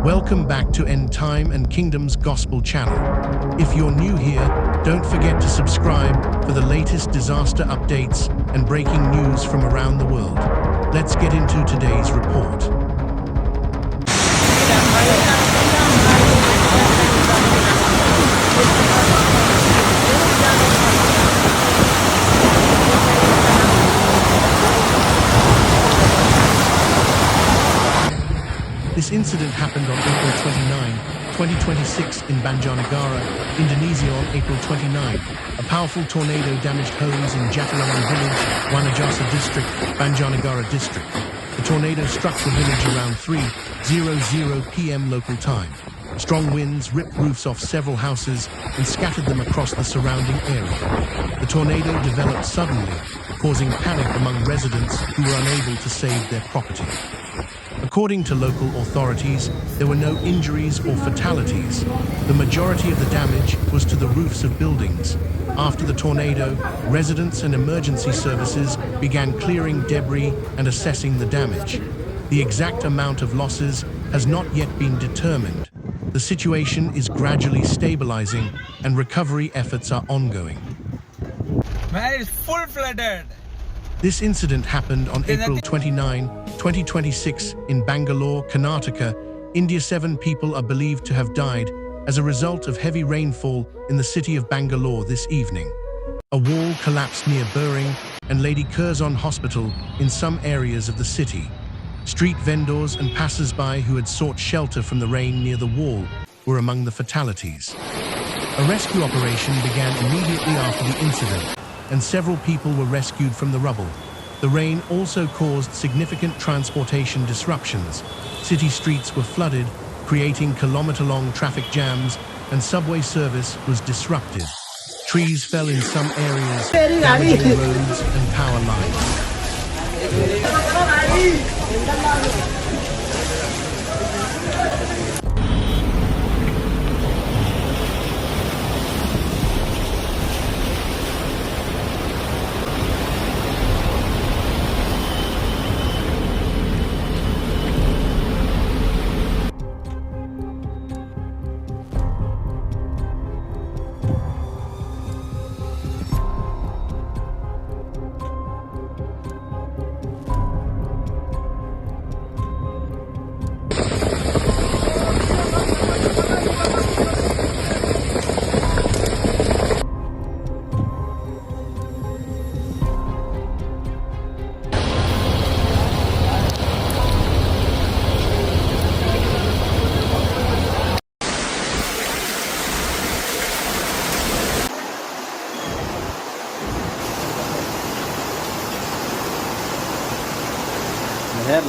Welcome back to End Time and Kingdom's Gospel channel. If you're new here, don't forget to subscribe for the latest disaster updates and breaking news from around the world. Let's get into today's report. This incident happened on April 29, 2026 in Banjarnegara, Indonesia on April 29. A powerful tornado damaged homes in Chattogram village, Wanajasa district, Banjarnegara district. The tornado struck the village around 3:00 p.m. local time. Strong winds ripped roofs off several houses and scattered them across the surrounding area. The tornado developed suddenly, causing panic among residents who were unable to save their property. According to local authorities, there were no injuries or fatalities. The majority of the damage was to the roofs of buildings. After the tornado, residents and emergency services began clearing debris and assessing the damage. The exact amount of losses has not yet been determined. The situation is gradually stabilizing and recovery efforts are ongoing. Man, it's full flooded. This incident happened on April 29, 2026 in Bangalore, Karnataka, India. 7 people are believed to have died as a result of heavy rainfall in the city of Bangalore this evening. A wall collapsed near Buring and Lady Curzon Hospital in some areas of the city. Street vendors and passers-by who had sought shelter from the rain near the wall were among the fatalities. A rescue operation began immediately after the incident, and several people were rescued from the rubble. The rain also caused significant transportation disruptions. City streets were flooded, creating kilometer-long traffic jams, and subway service was disrupted. Trees fell in some areas, damaging roads and power lines.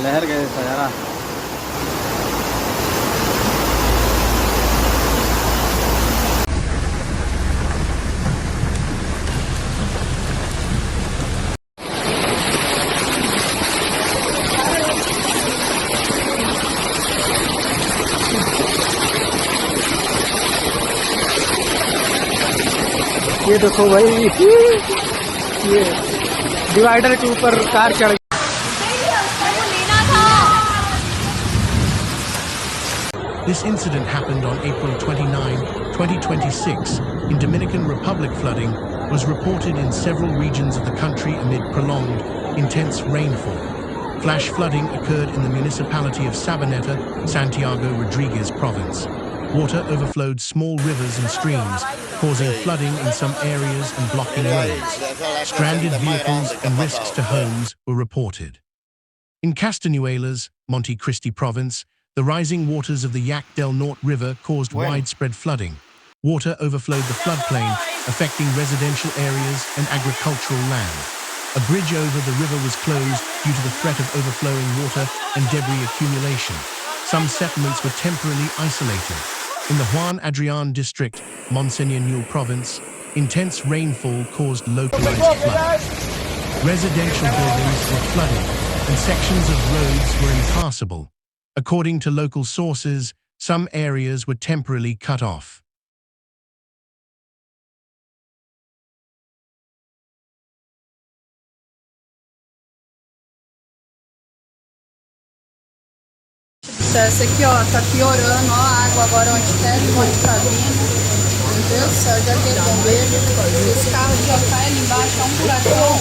लहर गए यारा ये देखो भाई ये divider के ऊपर car चढ़ गई। This incident happened on April 29, 2026 in Dominican Republic. Flooding was reported in several regions of the country amid prolonged, intense rainfall. Flash flooding occurred in the municipality of Sabaneta, Santiago Rodriguez province. Water overflowed small rivers and streams, causing flooding in some areas and blocking roads. Stranded vehicles and risks to homes were reported. In Castanuelas, Monte Cristi province, the rising waters of the Yak del Norte River caused widespread flooding. Water overflowed the floodplain, affecting residential areas and agricultural land. A bridge over the river was closed due to the threat of overflowing water and debris accumulation. Some settlements were temporarily isolated. In the Juan Adrian district, Monsignor Newell province, intense rainfall caused localized flooding. Residential buildings were flooded, and sections of roads were impassable. According to local sources, some areas were temporarily cut off. processo. Aqui, ó, tá piorando, ó, a água agora onde desce, onde tá vindo. Meu Deus do céu, já vi bombeiro. Esse carro já cai ali embaixo, é um buracão.